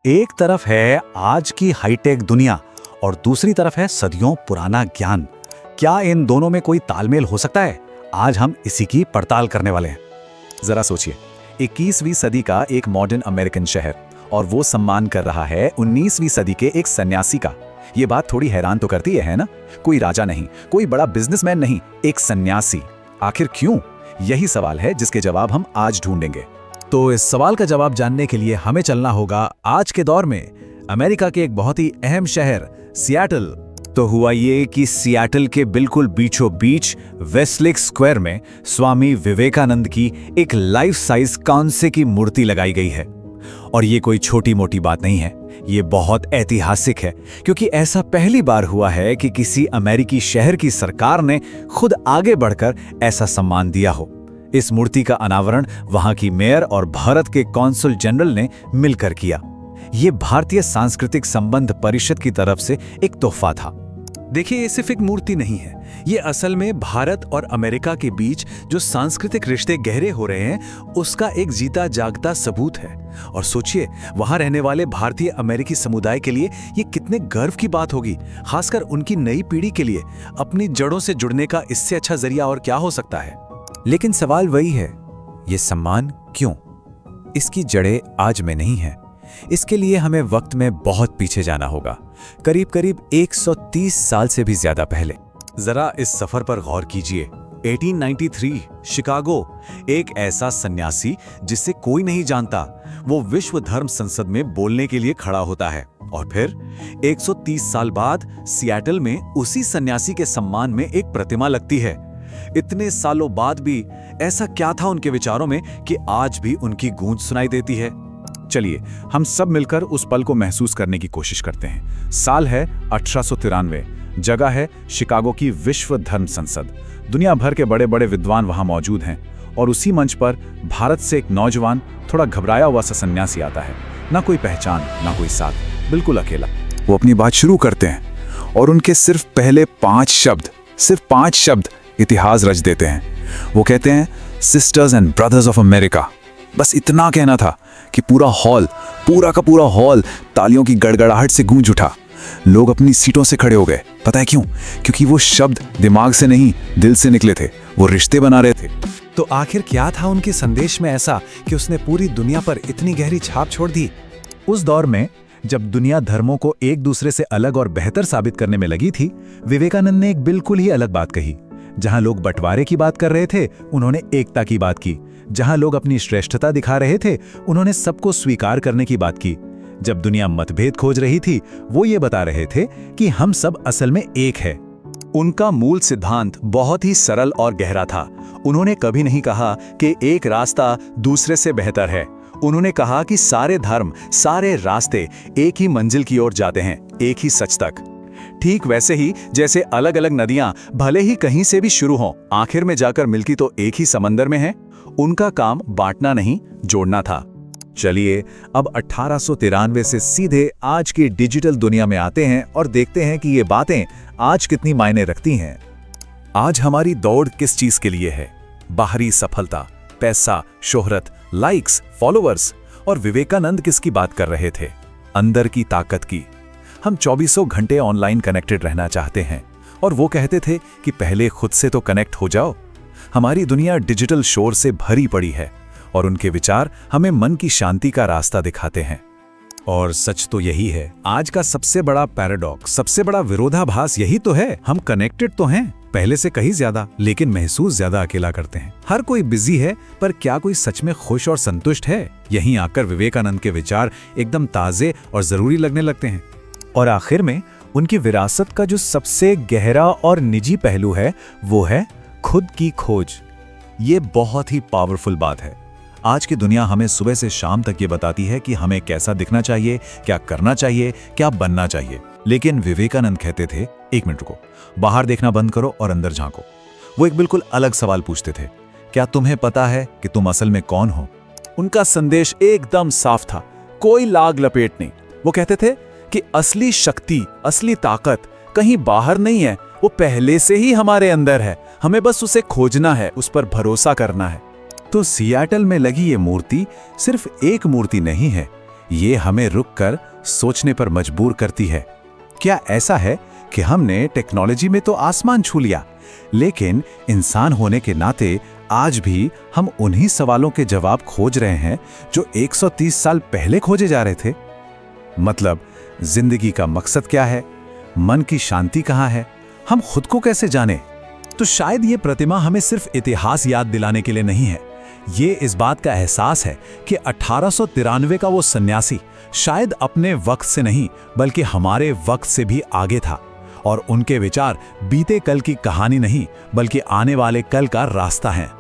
एक तरफ है आज की हाईटेक दुनिया और दूसरी तरफ है सदियों पुराना ज्ञान। क्या इन दोनों में कोई तालमेल हो सकता है? आज हम इसी की पड़ताल करने वाले हैं। जरा सोचिए, 21वीं सदी का एक मॉडर्न अमेरिकन शहर और वो सम्मान कर रहा है 19वीं सदी के एक सन्यासी का। ये बात थोड़ी हैरान तो करती है ना? कोई राजा नहीं, कोई बड़ा बिजनेसमैन नहीं, एक सन्यासी। आखिर क्यों? यही सवाल है जिसके जवाब हम आज ढूंढेंगे। तो इस सवाल का जवाब जानने के लिए हमें चलना होगा आज के दौर में अमेरिका के एक बहुत ही अहम शहर सियाटल। तो हुआ ये कि सियाटल के बिल्कुल बीचों बीच वेस्टलेक स्क्वायर में स्वामी विवेकानंद की एक लाइफ साइज कांसे की मूर्ति लगाई गई है। और ये कोई छोटी मोटी बात नहीं है, ये बहुत ऐतिहासिक है, क्योंकि ऐसा पहली बार हुआ है कि किसी अमेरिकी शहर की सरकार ने खुद आगे बढ़कर ऐसा सम्मान दिया हो। इस मूर्ति का अनावरण वहां की मेयर और भारत के कॉन्सुल जनरल ने मिलकर किया। ये भारतीय सांस्कृतिक संबंध परिषद की तरफ से एक तोहफा था। देखिए, ये सिर्फ एक मूर्ति नहीं है, ये असल में भारत और अमेरिका के बीच जो सांस्कृतिक रिश्ते गहरे हो रहे हैं उसका एक जीता जागता सबूत है। और सोचिए, वहां रहने वाले भारतीय अमेरिकी समुदाय के लिए ये कितने गर्व की बात होगी, खासकर उनकी नई पीढ़ी के लिए। अपनी जड़ों से जुड़ने का इससे अच्छा जरिया और क्या हो सकता है? लेकिन सवाल वही है, ये सम्मान क्यों? इसकी जड़ें आज में नहीं है। इसके लिए हमें वक्त में बहुत पीछे जाना होगा, करीब करीब 130 साल से भी ज्यादा पहले। जरा इस सफर पर गौर कीजिए। 1893 शिकागो, एक ऐसा सन्यासी जिसे कोई नहीं जानता, वो विश्व धर्म संसद में बोलने के लिए खड़ा होता है। और फिर 130 साल बाद सियाटल में उसी सन्यासी के सम्मान में एक प्रतिमा लगती है। इतने सालों बाद भी ऐसा क्या था उनके विचारों में कि आज भी उनकी गूंज सुनाई देती है? चलिए हम सब मिलकर उस पल को महसूस करने की कोशिश करते हैं। साल है 1893, जगह है शिकागो की विश्व धर्म संसद। दुनिया भर के बड़े बड़े विद्वान वहां मौजूद हैं और उसी मंच पर भारत से एक नौजवान, थोड़ा घबराया हुआ सा सन्यासी आता है। ना कोई पहचान, ना कोई साथ, बिल्कुल अकेला। वो अपनी बात शुरू करते हैं और उनके सिर्फ पहले 5 शब्द इतिहास रच देते हैं। वो कहते हैं, sisters and brothers of America. बस इतना कहना था कि पूरा का पूरा हॉल तालियों की गड़गड़ाहट से गूंज उठा। लोग अपनी सीटों से खड़े हो गए। पता है क्यों? क्योंकि वो शब्द दिमाग से नहीं, दिल से निकले थे। वो रिश्ते बना रहे थे। तो आखिर क्या था उनके संदेश में ऐसा कि उसने पूरी दुनिया पर इतनी गहरी छाप छोड़ दी? उस दौर में जब दुनिया धर्मों को एक दूसरे से अलग और बेहतर साबित करने में लगी थी, विवेकानंद ने एक बिल्कुल ही अलग बात कही। जहां लोग बंटवारे की बात कर रहे थे, उन्होंने एकता की बात की। जहां लोग अपनी श्रेष्ठता दिखा रहे थे, उन्होंने सबको स्वीकार करने की बात की। जब दुनिया मतभेद खोज रही थी, वो ये बता रहे थे कि हम सब असल में एक है। उनका मूल सिद्धांत बहुत ही सरल और गहरा था। उन्होंने कभी नहीं कहा कि एक रास्ता दूसरे से बेहतर है। उन्होंने कहा कि सारे धर्म, सारे रास्ते एक ही मंजिल की ओर जाते हैं, एक ही सच तक। ठीक वैसे ही जैसे अलग अलग नदियां भले ही कहीं से भी शुरू हों, आखिर में जाकर मिलती तो एक ही समंदर में है। उनका काम बांटना नहीं, जोड़ना था। चलिए अब 1893 से सीधे आज की डिजिटल दुनिया में आते हैं और देखते हैं कि ये बातें आज कितनी मायने रखती हैं। आज हमारी दौड़ किस चीज के लिए है? बाहरी सफलता, पैसा, शोहरत, लाइक्स, फॉलोअर्स। और विवेकानंद किसकी बात कर रहे थे? अंदर की ताकत की। हम 24 घंटे ऑनलाइन कनेक्टेड रहना चाहते हैं और वो कहते थे कि पहले खुद से तो कनेक्ट हो जाओ। हमारी दुनिया डिजिटल शोर से भरी पड़ी है और उनके विचार हमें मन की शांति का रास्ता दिखाते हैं। और सच तो यही है, आज का सबसे बड़ा पैराडॉक्स, सबसे बड़ा विरोधाभास यही तो है। हम कनेक्टेड तो हैं पहले से कहीं ज्यादा, लेकिन महसूस ज्यादा अकेला करते हैं। हर कोई बिजी है, पर क्या कोई सच में खुश और संतुष्ट है? यहीं आकर विवेकानंद के विचार एकदम ताजे और जरूरी लगने लगते हैं। और आखिर में उनकी विरासत का जो सबसे गहरा और निजी पहलू है, वो है खुद की खोज। ये बहुत ही पावरफुल बात है। आज की दुनिया हमें सुबह से शाम तक ये बताती है कि हमें कैसा दिखना चाहिए, क्या करना चाहिए, क्या बनना चाहिए। लेकिन विवेकानंद कहते थे, एक मिनट रुको, बाहर देखना बंद करो और अंदर झांको। वो एक बिल्कुल अलग सवाल पूछते थे, क्या तुम्हें पता है कि तुम असल में कौन हो? उनका संदेश एकदम साफ था, कोई लाग लपेट नहीं। वो कहते थे कि असली शक्ति, असली ताकत कहीं बाहर नहीं है, वो पहले से ही हमारे अंदर है। हमें बस उसे खोजना है, उस पर भरोसा करना है। तो सियाटल में लगी ये मूर्ति सिर्फ एक मूर्ति नहीं है, ये हमें रुककर सोचने पर मजबूर करती है। क्या ऐसा है कि हमने टेक्नोलॉजी में तो आसमान छू लिया, लेकिन इंसान होने के नाते आज भी हम उन्हीं सवालों के जवाब खोज रहे हैं जो 130 साल पहले खोजे जा रहे थे? मतलब, जिंदगी का मकसद क्या है? मन की शांति कहाँ है? हम खुद को कैसे जाने? तो शायद ये प्रतिमा हमें सिर्फ इतिहास याद दिलाने के लिए नहीं है। ये इस बात का एहसास है कि 1893 का वो सन्यासी शायद अपने वक्त से नहीं बल्कि हमारे वक्त से भी आगे था, और उनके विचार बीते कल की कहानी नहीं बल्कि आने वाले कल का रास्ता हैं।